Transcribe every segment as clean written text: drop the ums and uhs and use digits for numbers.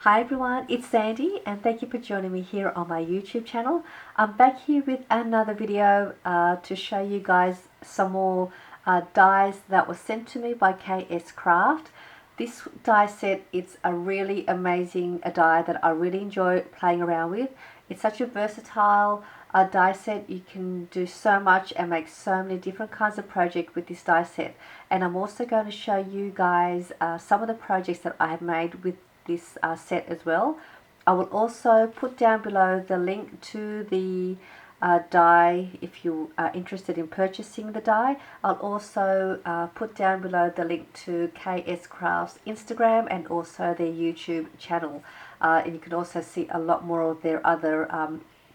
Hi everyone, it's Sandy and thank you for joining me here on my YouTube channel. I'm back here with another video to show you guys some more dies that were sent to me by Kscraft. This die set, it's a really amazing die that I really enjoy playing around with. It's such a versatile die set. You can do so much and make so many different kinds of projects with this die set. And I'm also going to show you guys some of the projects that I have made with this set as well. I will also put down below the link to the die if you are interested in purchasing the die. I'll also put down below the link to Kscraft's Instagram and also their YouTube channel. And you can also see a lot more of their other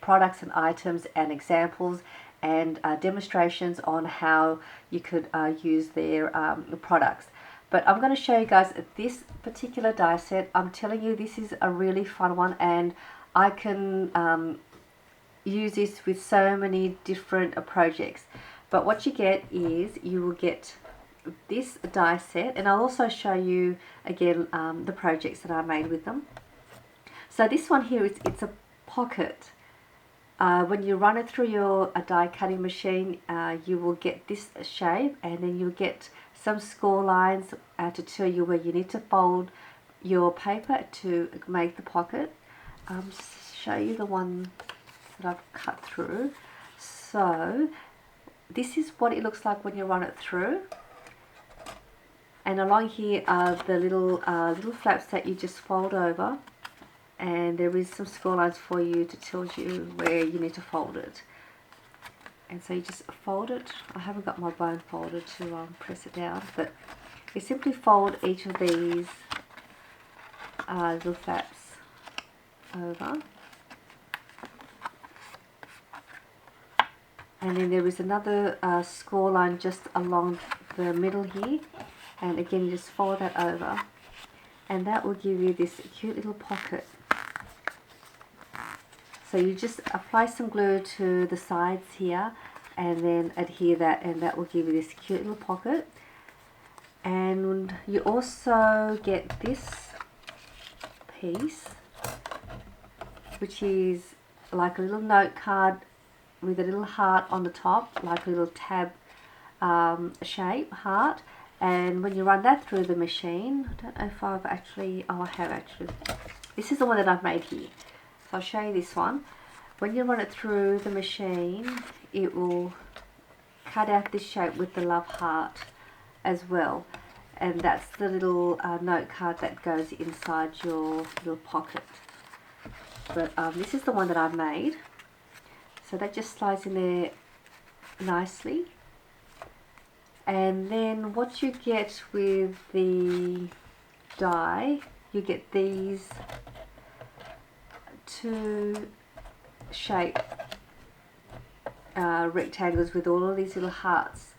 products and items and examples and demonstrations on how you could use their products. But I'm going to show you guys this particular die set. I'm telling you, this is a really fun one, and I can use this with so many different projects. But what you get is you will get this die set, and I'll also show you again the projects that I made with them. So this one here, it's a pocket. When you run it through your die cutting machine, you will get this shape, and then you'll get some score lines to tell you where you need to fold your paper to make the pocket. Just show you the one that I've cut through. So this is what it looks like when you run it through. And along here are the little flaps that you just fold over, and there is some score lines for you to tell you where you need to fold it. And so you just fold it. I haven't got my bone folder to press it down, but you simply fold each of these little flaps over. And then there is another score line just along the middle here, and again you just fold that over, and that will give you this cute little pocket. So you just apply some glue to the sides here and then adhere that, and that will give you this cute little pocket. And you also get this piece, which is like a little note card with a little heart on the top, like a little tab shape heart. And when you run that through the machine, I don't know if I've actually, oh I have actually, this is the one that I've made here. I'll show you this one. When you run it through the machine, it will cut out this shape with the love heart as well, and that's the little note card that goes inside your little pocket. But this is the one that I've made, so that just slides in there nicely. And then what you get with the die, you get these two shape rectangles with all of these little hearts.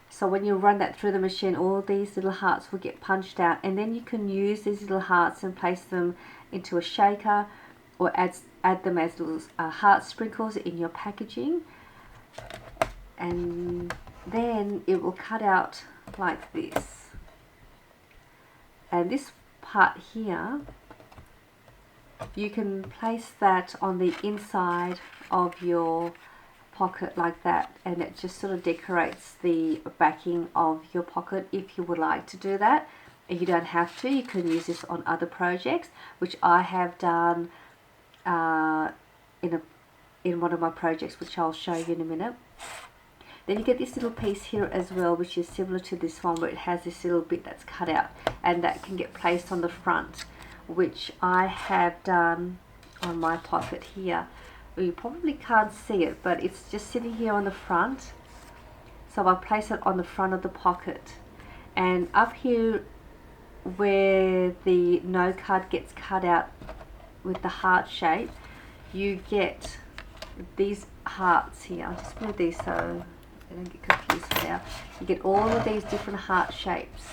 So when you run that through the machine, all these little hearts will get punched out, and then you can use these little hearts and place them into a shaker, or add them as little heart sprinkles in your packaging, and then it will cut out like this. And this part here, you can place that on the inside of your pocket like that, and it just sort of decorates the backing of your pocket if you would like to do that. And you don't have to, you can use this on other projects, which I have done in one of my projects, which I'll show you in a minute. Then you get this little piece here as well, which is similar to this one, where it has this little bit that's cut out, and that can get placed on the front, which I have done on my pocket here. Well, you probably can't see it, but it's just sitting here on the front. So I place it on the front of the pocket, and up here where the no card gets cut out with the heart shape, you get these hearts here. I'll just move these so I don't get confused now. You get all of these different heart shapes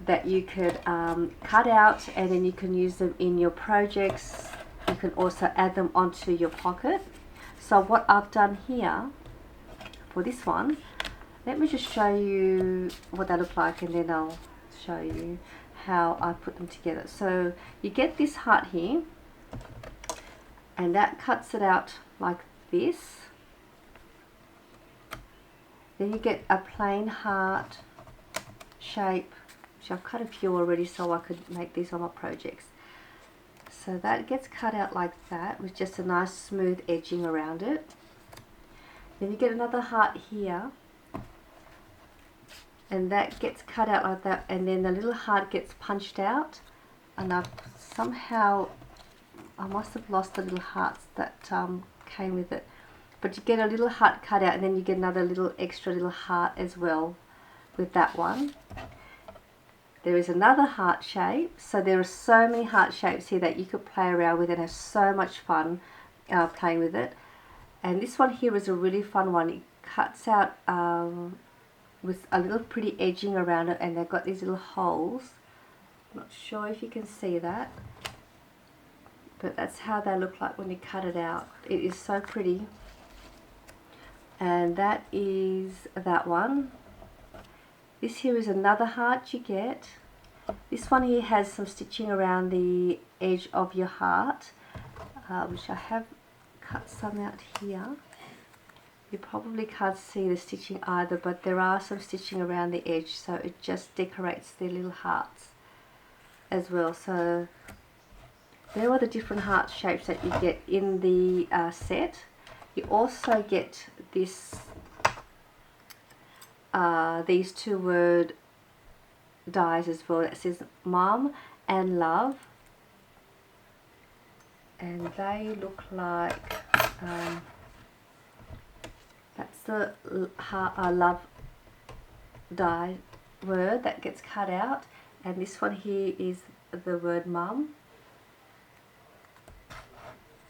that you could cut out, and then you can use them in your projects. You can also add them onto your pocket. So what I've done here for this one, let me just show you what they look like, and then I'll show you how I put them together. So you get this heart here, and that cuts it out like this. Then you get a plain heart shape, which I've cut a few already so I could make these on my projects. So that gets cut out like that with just a nice smooth edging around it. Then you get another heart here, and that gets cut out like that, and then the little heart gets punched out, and I must have lost the little hearts that came with it, but you get a little heart cut out, and then you get another little extra little heart as well with that one. There is another heart shape, so there are so many heart shapes here that you could play around with and have so much fun playing with it. And this one here is a really fun one. It cuts out with a little pretty edging around it, and they've got these little holes. I'm not sure if you can see that, but that's how they look like when you cut it out. It is so pretty. And that is that one. This here is another heart you get. This one here has some stitching around the edge of your heart, which I have cut some out here. You probably can't see the stitching either, but there are some stitching around the edge, so it just decorates the little hearts as well. So there are the different heart shapes that you get in the set. You also get this these 2-word dies as well that says Mum and Love, and they look like that's the love die word that gets cut out, and this one here is the word Mum.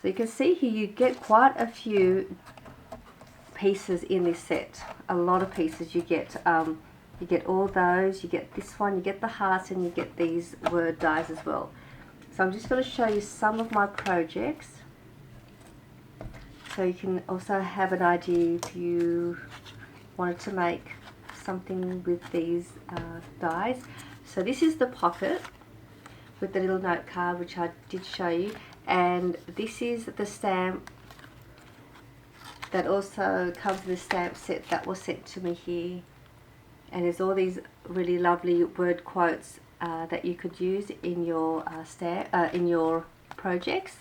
So you can see here you get quite a few pieces in this set, a lot of pieces you get. You get all those, you get this one, you get the hearts, and you get these word dies as well. So I'm just going to show you some of my projects, so you can also have an idea if you wanted to make something with these dies. So this is the pocket with the little note card, which I did show you, and this is the stamp that also comes with the stamp set that was sent to me here. And there's all these really lovely word quotes that you could use in your in your projects.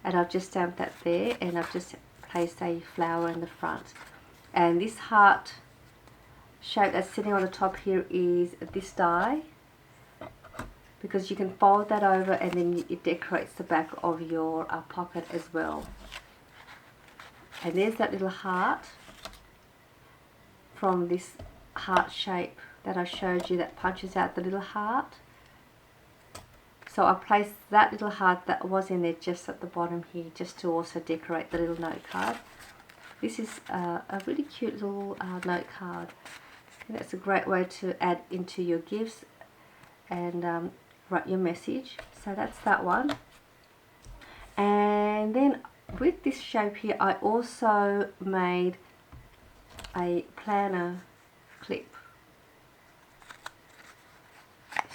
And I've just stamped that there, and I've just placed a flower in the front. And this heart shape that's sitting on the top here is this die, because you can fold that over, and then it decorates the back of your pocket as well. And there's that little heart from this heart shape that I showed you that punches out the little heart. So I placed that little heart that was in there just at the bottom here, just to also decorate the little note card. This is a really cute little note card. And that's a great way to add into your gifts and write your message. So that's that one. And then with this shape here, I also made a planner clip.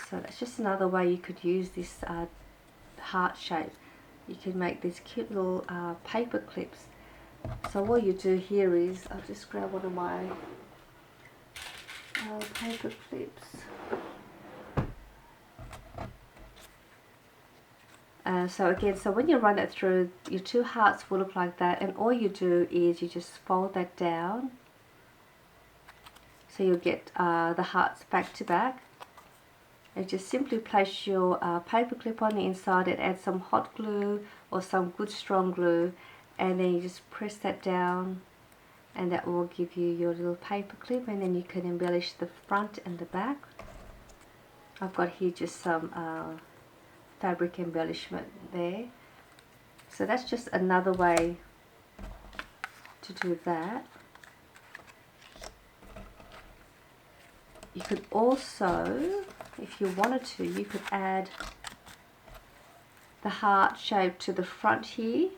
So that's just another way you could use this heart shape. You can make these cute little paper clips. So what you do here is, I'll just grab one of my paper clips. So again, so when you run it through, your 2 hearts will look like that, and all you do is you just fold that down, so you'll get the hearts back to back, and just simply place your paper clip on the inside and add some hot glue or some good strong glue, and then you just press that down, and that will give you your little paper clip, and then you can embellish the front and the back. I've got here just some fabric embellishment there. So that's just another way to do that. You could also, if you wanted to, you could add the heart shape to the front here,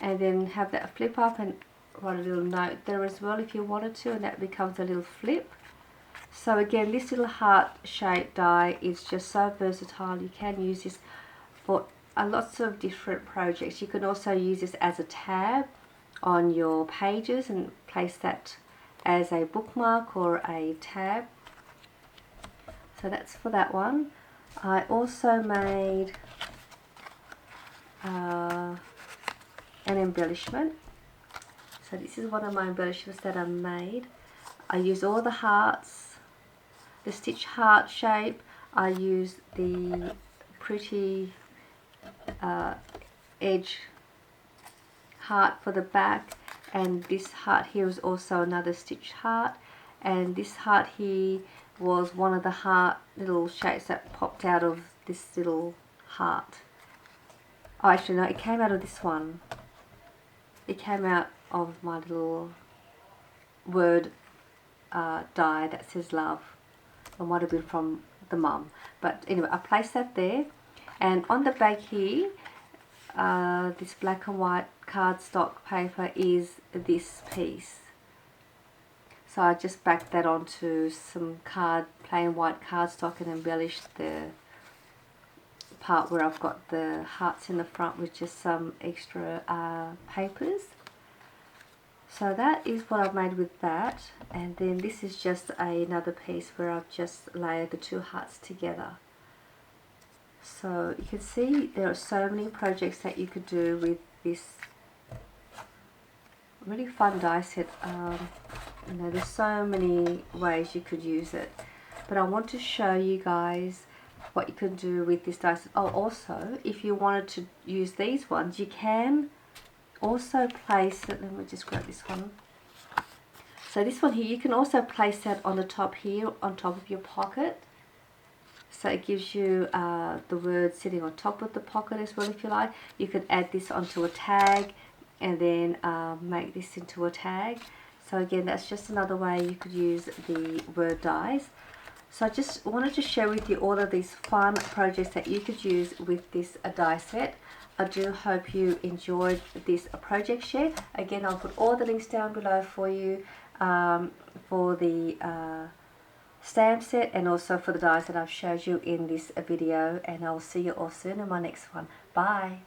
and then have that flip up and write a little note there as well if you wanted to, and that becomes a little flip. So again, this little heart shaped die is just so versatile. You can use this for lots of different projects. You can also use this as a tab on your pages and place that as a bookmark or a tab. So that's for that one. I also made an embellishment. So this is one of my embellishments that I made. I use all the hearts, the stitch heart shape. I use the pretty edge heart for the back, and this heart here is also another stitch heart, and this heart here was one of the heart little shapes that popped out of this little heart. Oh, actually no, it came out of this one. It came out of my little word die that says love. It might have been from the mum, but anyway, I placed that there. And on the back here, this black and white cardstock paper is this piece. So I just backed that onto some plain white cardstock and embellished the part where I've got the hearts in the front with just some extra papers. So that is what I've made with that, and then this is just another piece where I've just layered the two hearts together. So you can see there are so many projects that you could do with this really fun die set. You know, there's so many ways you could use it, but I want to show you guys what you can do with this die set. Oh, also, if you wanted to use these ones, you can also place it. Let me just grab this one. So this one here, you can also place that on the top here, on top of your pocket. So it gives you the word sitting on top of the pocket as well if you like. You could add this onto a tag and then make this into a tag. So again, that's just another way you could use the word dies. So I just wanted to share with you all of these fun projects that you could use with this die set. I do hope you enjoyed this project share. Again, I'll put all the links down below for you for the stamp set and also for the dies that I've showed you in this video, and I'll see you all soon in my next one. Bye!